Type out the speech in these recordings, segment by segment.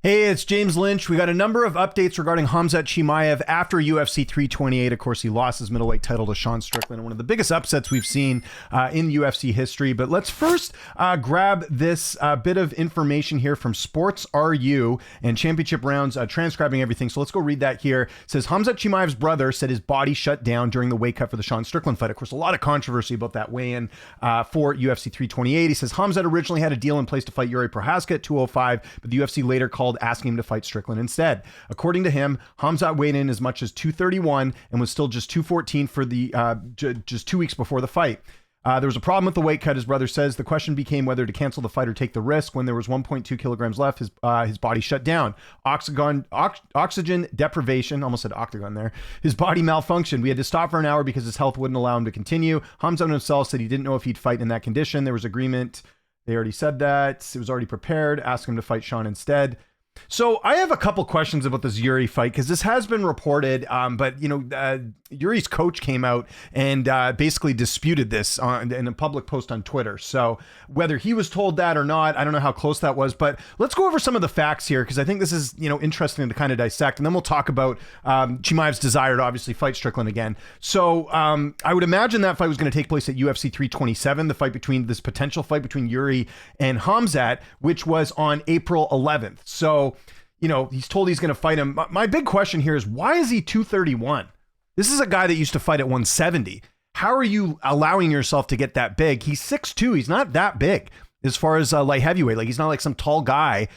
Hey, it's James Lynch. We got a number of updates regarding Khamzat Chimaev after UFC 328. Of course, he lost his middleweight title to Sean Strickland, one of the biggest upsets we've seen in UFC history. But let's first grab this bit of information here from Sports RU and Championship Rounds transcribing everything. So let's go read that here. It says, Khamzat Chimaev's brother said his body shut down during the weight cut for the Sean Strickland fight. Of course, a lot of controversy about that weigh-in for UFC 328. He says, Khamzat originally had a deal in place to fight Yuri Prochazka at 205, but the UFC later called asking him to fight Strickland instead. According to him, Khamzat weighed in as much as 231 and was still just 214 for the just 2 weeks before the fight. There was a problem with the weight cut, his brother says. The question became whether to cancel the fight or take the risk. When there was 1.2 kilograms left, his body shut down. Oxygen deprivation, almost said octagon there. His body malfunctioned. We had to stop for an hour because his health wouldn't allow him to continue. Khamzat himself said he didn't know if he'd fight in that condition. There was agreement. They already said that. It was already prepared. Asked him to fight Sean instead. So I have a couple questions about this Yuri fight because this has been reported, but Yuri's coach came out and basically disputed this in a public post on Twitter. So whether he was told that or not, I don't know how close that was, but let's go over some of the facts here because I think this is interesting to kind of dissect, and then we'll talk about Chimaev's desire to obviously fight Strickland again. So I would imagine that fight was going to take place at UFC 327, this potential fight between Yuri and Khamzat, which was on April 11th. So he's told he's going to fight him. My big question here is, why is he 231? This is a guy that used to fight at 170. How are you allowing yourself to get that big? He's 6'2". He's not that big as far as light heavyweight. Like, he's not like some tall guy.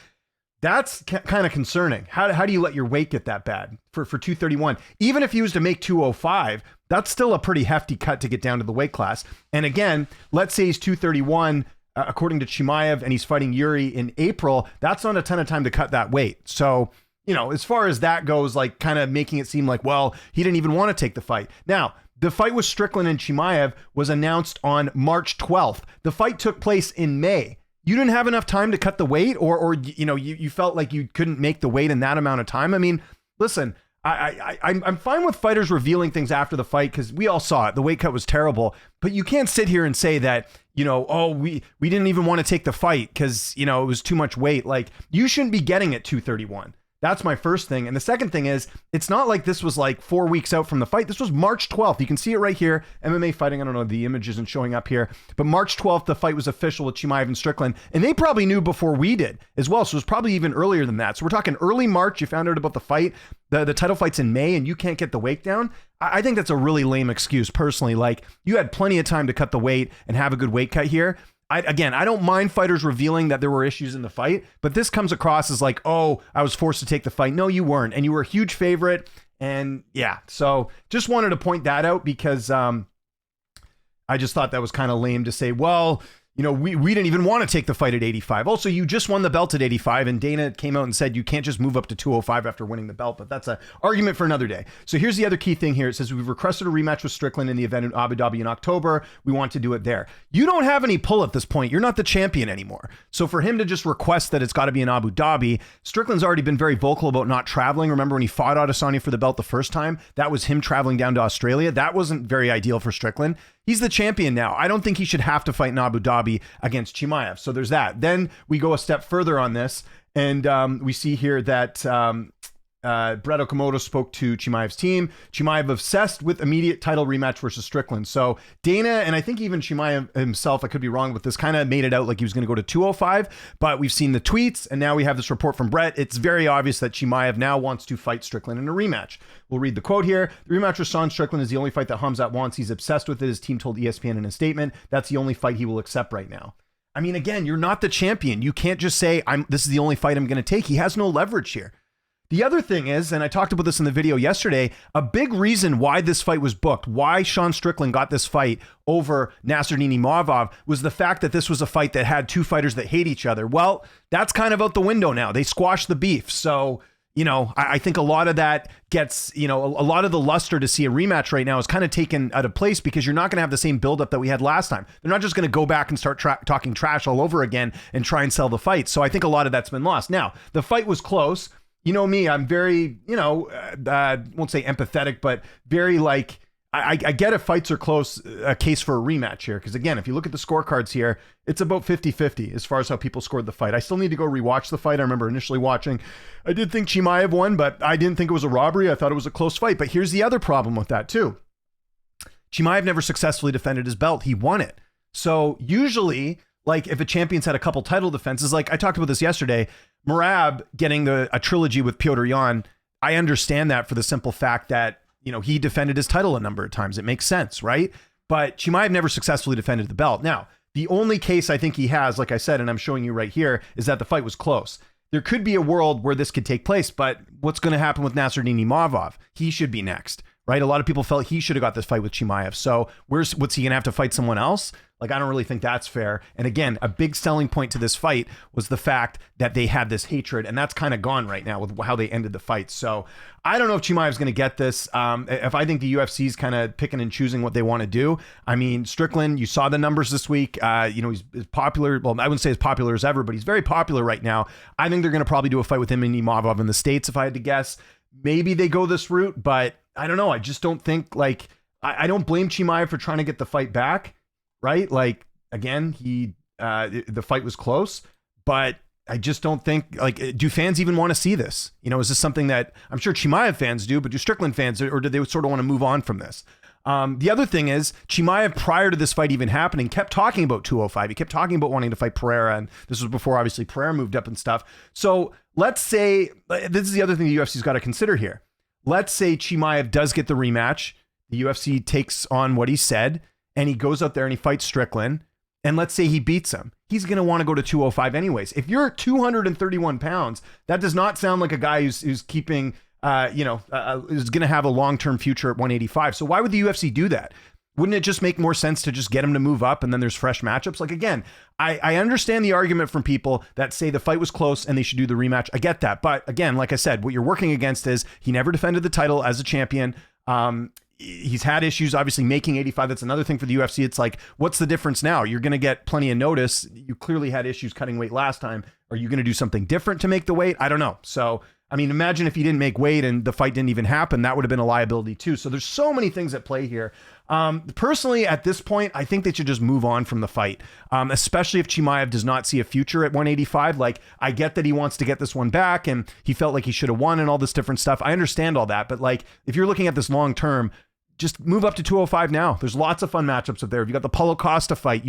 That's kind of concerning. How do you let your weight get that bad for 231? Even if he was to make 205, that's still a pretty hefty cut to get down to the weight class. And again, let's say he's 231, according to Chimaev, and he's fighting Yuri in April. That's not a ton of time to cut that weight. So, as far as that goes, like kind of making it seem like, well, he didn't even want to take the fight. Now, the fight with Strickland and Chimaev was announced on March 12th. The fight took place in May. You didn't have enough time to cut the weight, or you felt like you couldn't make the weight in that amount of time. I mean, listen, I'm fine with fighters revealing things after the fight because we all saw it. The weight cut was terrible, but you can't sit here and say that, we didn't even want to take the fight because, it was too much weight. Like, you shouldn't be getting at 231. That's my first thing. And the second thing is, it's not like this was like 4 weeks out from the fight. This was March 12th. You can see it right here. MMA Fighting. I don't know, the image isn't showing up here, but March 12th, the fight was official with Chimaev and Strickland. And they probably knew before we did as well. So it was probably even earlier than that. So we're talking early March. You found out about the fight. The title fight's in May and you can't get the weight down. I think that's a really lame excuse personally. Like, you had plenty of time to cut the weight and have a good weight cut here. I don't mind fighters revealing that there were issues in the fight, but this comes across as like, oh, I was forced to take the fight. No, you weren't. And you were a huge favorite. And yeah, so just wanted to point that out because I just thought that was kind of lame to say, well, we didn't even want to take the fight at 85. Also, you just won the belt at 85, and Dana came out and said you can't just move up to 205 after winning the belt, but that's an argument for another day. So here's the other key thing here. It says we've requested a rematch with Strickland in the event in Abu Dhabi in October. We want to do it there. You don't have any pull at this point. You're not the champion anymore. So for him to just request that it's got to be in Abu Dhabi, Strickland's already been very vocal about not traveling. Remember when he fought Adesanya for the belt the first time? That was him traveling down to Australia. That wasn't very ideal for Strickland. He's the champion now. I don't think he should have to fight in Abu Dhabi against Chimaev. So there's that. Then we go a step further on this, and we see here that Brett Okamoto spoke to Chimaev's team. Chimaev obsessed with immediate title rematch versus Strickland. So Dana, and I think even Chimaev himself, I could be wrong with this, kind of made it out like he was going to go to 205, but we've seen the tweets, and now we have this report from Brett. It's very obvious that Chimaev now wants to fight Strickland in a rematch. We'll read the quote here. The rematch with Sean Strickland is the only fight that Khamzat wants. He's obsessed with it, his team told ESPN in a statement. That's the only fight he will accept right now. I mean, again, you're not the champion. You can't just say, this is the only fight I'm going to take. He has no leverage here. The other thing is, and I talked about this in the video yesterday, a big reason why this fight was booked, why Sean Strickland got this fight over Nasruddin Imavov, was the fact that this was a fight that had two fighters that hate each other. Well, that's kind of out the window now. They squashed the beef. So, I think a lot of that gets, a lot of the luster to see a rematch right now is kind of taken out of place because you're not going to have the same buildup that we had last time. They're not just going to go back and start talking trash all over again and try and sell the fight. So I think a lot of that's been lost. Now, the fight was close. You know me, I'm very, won't say empathetic, but very I get if fights are close, a case for a rematch here. Because again, if you look at the scorecards here, it's about 50-50 as far as how people scored the fight. I still need to go rewatch the fight. I remember initially watching, I did think Chimaev won, but I didn't think it was a robbery. I thought it was a close fight. But here's the other problem with that too. Chimaev never successfully defended his belt. He won it. So usually, like if a champion's had a couple title defenses, like I talked about this yesterday, Merab getting a trilogy with Petr Yan, I understand that for the simple fact that, you know, he defended his title a number of times. It makes sense, right? But Chimaev never successfully defended the belt. Now, the only case I think he has, like I said, and I'm showing you right here, is that the fight was close. There could be a world where this could take place, but what's going to happen with Nasruddin Imavov? He should be next, right? A lot of people felt he should have got this fight with Chimaev. So what's he going to have to fight someone else? Like, I don't really think that's fair. And again, a big selling point to this fight was the fact that they had this hatred, and that's kind of gone right now with how they ended the fight. So I don't know if Chimaev's going to get this. If I think the UFC's kind of picking and choosing what they want to do. I mean, Strickland, you saw the numbers this week. You know, he's popular. Well, I wouldn't say as popular as ever, but he's very popular right now. I think they're going to probably do a fight with him and Imavov in the States, if I had to guess. Maybe they go this route, but I don't know. I just don't think, like, I don't blame Chimaev for trying to get the fight back. Right? Like, again, the fight was close, but I just don't think, like, do fans even want to see this? You know, is this something that I'm sure Chimaev fans do, but do Strickland fans, or do they sort of want to move on from this? The other thing is Chimaev, prior to this fight even happening, kept talking about 205. He kept talking about wanting to fight Pereira, and this was before obviously Pereira moved up and stuff. So let's say, this is the other thing the UFC's got to consider here. Let's say Chimaev does get the rematch. The UFC takes on what he said, and he goes out there and he fights Strickland, and let's say he beats him. He's going to want to go to 205 anyways. If you're 231 pounds, that does not sound like a guy who's keeping, is going to have a long-term future at 185. So why would the UFC do that? Wouldn't it just make more sense to just get him to move up, and then there's fresh matchups? Like, again, I understand the argument from people that say the fight was close and they should do the rematch. I get that. But again, like I said, what you're working against is he never defended the title as a champion. He's had issues, obviously, making 85. That's another thing for the UFC. It's like, what's the difference now? You're going to get plenty of notice. You clearly had issues cutting weight last time. Are you going to do something different to make the weight? I don't know. So, I mean, imagine if he didn't make weight and the fight didn't even happen. That would have been a liability too. So there's so many things at play here. Personally, at this point, I think they should just move on from the fight, especially if Chimaev does not see a future at 185. Like, I get that he wants to get this one back and he felt like he should have won and all this different stuff. I understand all that. But like, if you're looking at this long term, just move up to 205 now. There's lots of fun matchups up there. You've got the Paulo Costa fight.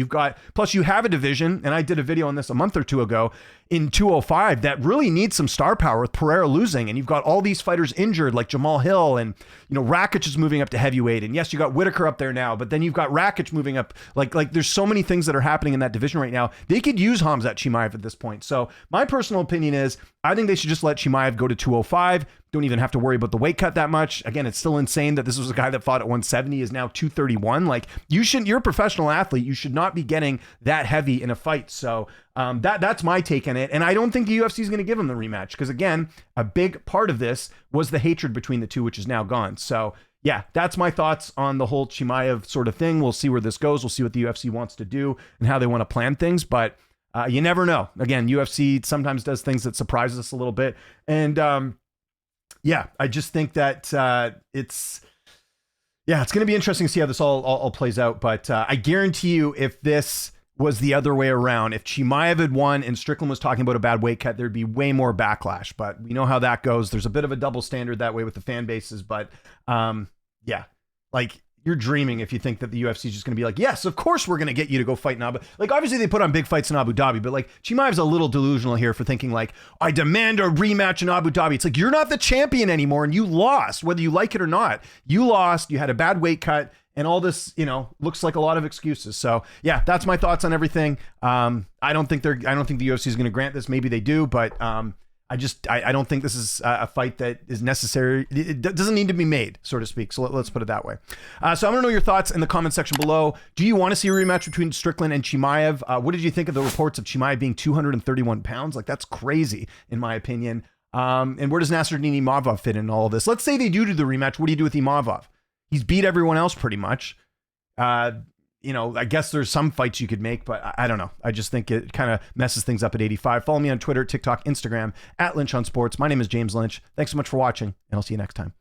Plus you have a division, and I did a video on this a month or two ago, in 205 that really needs some star power with Pereira losing. And you've got all these fighters injured, like Jamal Hill, and, you know, Rakic is moving up to heavyweight. And yes, you got Whitaker up there now, but then you've got Rakic moving up. Like there's so many things that are happening in that division right now. They could use Khamzat Chimaev at this point. So my personal opinion is I think they should just let Chimaev go to 205. Don't even have to worry about the weight cut that much. Again, it's still insane that this was a guy that fought at 170 is now 231. Like, you're a professional athlete. You should not be getting that heavy in a fight. So that's my take on it. And I don't think the UFC is going to give him the rematch because, again, a big part of this was the hatred between the two, which is now gone. So yeah, that's my thoughts on the whole Chimaev sort of thing. We'll see where this goes. We'll see what the UFC wants to do and how they want to plan things. But you never know. Again, UFC sometimes does things that surprises us a little bit. And yeah, I just think that it's going to be interesting to see how this all plays out. But I guarantee you, if this was the other way around, if Chimaev had won and Strickland was talking about a bad weight cut, there'd be way more backlash. But we know how that goes. There's a bit of a double standard that way with the fan bases. But yeah, like, you're dreaming if you think that the UFC is just going to be like, yes, of course we're going to get you to go fight in Abu. Like, obviously they put on big fights in Abu Dhabi, but like, Chimaev's a little delusional here for thinking like, I demand a rematch in Abu Dhabi. It's like, you're not the champion anymore and you lost, whether you like it or not. You lost, you had a bad weight cut, and all this, you know, looks like a lot of excuses. So yeah, that's my thoughts on everything. I don't think the UFC is going to grant this. Maybe they do, but I don't think this is a fight that is necessary. It doesn't need to be made, so to speak. So let's put it that way. So I'm going to know your thoughts in the comment section below. Do you want to see a rematch between Strickland and Chimaev? What did you think of the reports of Chimaev being 231 pounds? Like, that's crazy, in my opinion. And where does Nasruddin Imavov fit in all of this? Let's say they do the rematch. What do you do with Imavov? He's beat everyone else pretty much. You know, I guess there's some fights you could make, but I don't know. I just think it kind of messes things up at 85. Follow me on Twitter, TikTok, Instagram, @Lynch on Sports. My name is James Lynch. Thanks so much for watching, and I'll see you next time.